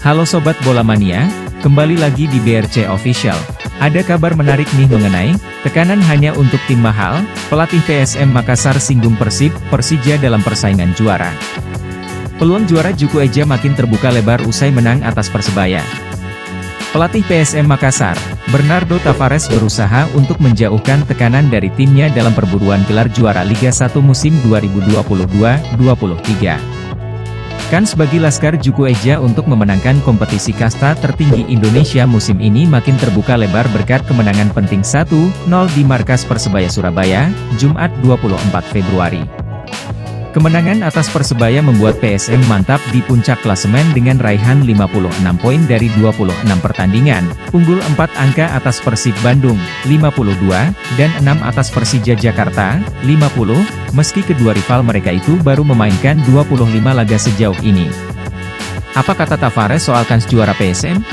Halo Sobat Bola Mania, kembali lagi di BRC Official. Ada kabar menarik nih mengenai tekanan hanya untuk tim mahal, pelatih PSM Makassar singgung Persija dalam persaingan juara. Peluang juara Juku Eja makin terbuka lebar usai menang atas Persebaya. Pelatih PSM Makassar, Bernardo Tavares berusaha untuk menjauhkan tekanan dari timnya dalam perburuan gelar juara Liga 1 musim 2022-23. Kans bagi Laskar Juku Eja untuk memenangkan kompetisi kasta tertinggi Indonesia musim ini makin terbuka lebar berkat kemenangan penting 1-0 di markas Persebaya Surabaya, Jumat 24 Februari. Kemenangan atas Persebaya membuat PSM mantap di puncak klasemen dengan raihan 56 poin dari 26 pertandingan, unggul 4 angka atas Persib Bandung, 52, dan 6 atas Persija Jakarta, 50, meski kedua rival mereka itu baru memainkan 25 laga sejauh ini. Apa kata Tavares soal kans juara PSM?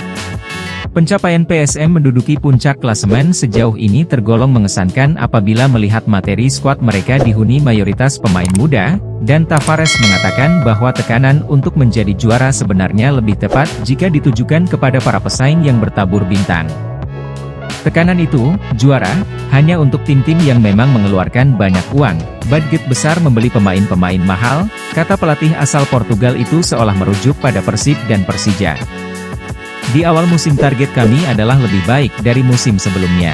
Pencapaian PSM menduduki puncak klasemen sejauh ini tergolong mengesankan apabila melihat materi skuad mereka dihuni mayoritas pemain muda, dan Tavares mengatakan bahwa tekanan untuk menjadi juara sebenarnya lebih tepat jika ditujukan kepada para pesaing yang bertabur bintang. Tekanan itu, juara, hanya untuk tim-tim yang memang mengeluarkan banyak uang, budget besar membeli pemain-pemain mahal, kata pelatih asal Portugal itu seolah merujuk pada Persib dan Persija. Di awal musim target kami adalah lebih baik dari musim sebelumnya.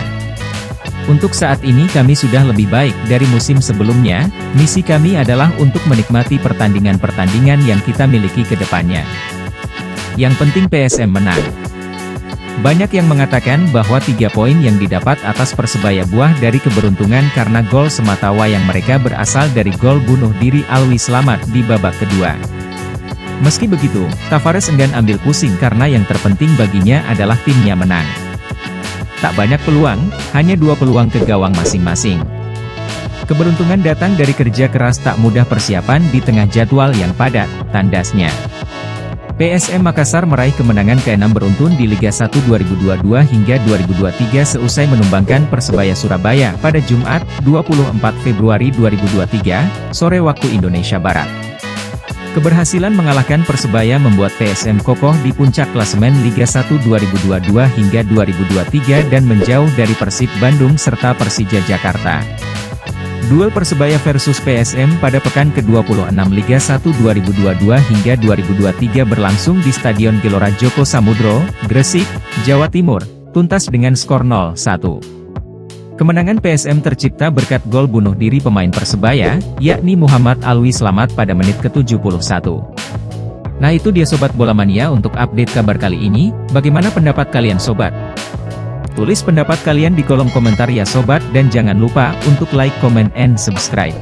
Untuk saat ini kami sudah lebih baik dari musim sebelumnya, misi kami adalah untuk menikmati pertandingan-pertandingan yang kita miliki ke depannya. Yang penting PSM menang. Banyak yang mengatakan bahwa 3 poin yang didapat atas Persebaya buah dari keberuntungan karena gol semata wayang mereka berasal dari gol bunuh diri Alwi Slamet di babak kedua. Meski begitu, Tavares enggan ambil pusing karena yang terpenting baginya adalah timnya menang. Tak banyak peluang, hanya 2 peluang ke gawang masing-masing. Keberuntungan datang dari kerja keras tak mudah persiapan di tengah jadwal yang padat, tandasnya. PSM Makassar meraih kemenangan ke-6 beruntun di Liga 1 2022 hingga 2023 seusai menumbangkan Persebaya Surabaya pada Jumat, 24 Februari 2023, sore waktu Indonesia Barat. Keberhasilan mengalahkan Persebaya membuat PSM kokoh di puncak klasemen Liga 1 2022 hingga 2023 dan menjauh dari Persib Bandung serta Persija Jakarta. Duel Persebaya versus PSM pada pekan ke-26 Liga 1 2022 hingga 2023 berlangsung di Stadion Gelora Joko Samudro, Gresik, Jawa Timur, tuntas dengan skor 0-1. Kemenangan PSM tercipta berkat gol bunuh diri pemain Persebaya, yakni Muhammad Alwi Slamet pada menit ke-71. Nah itu dia Sobat Bola Mania untuk update kabar kali ini, bagaimana pendapat kalian Sobat? Tulis pendapat kalian di kolom komentar ya Sobat dan jangan lupa untuk like, comment, and subscribe.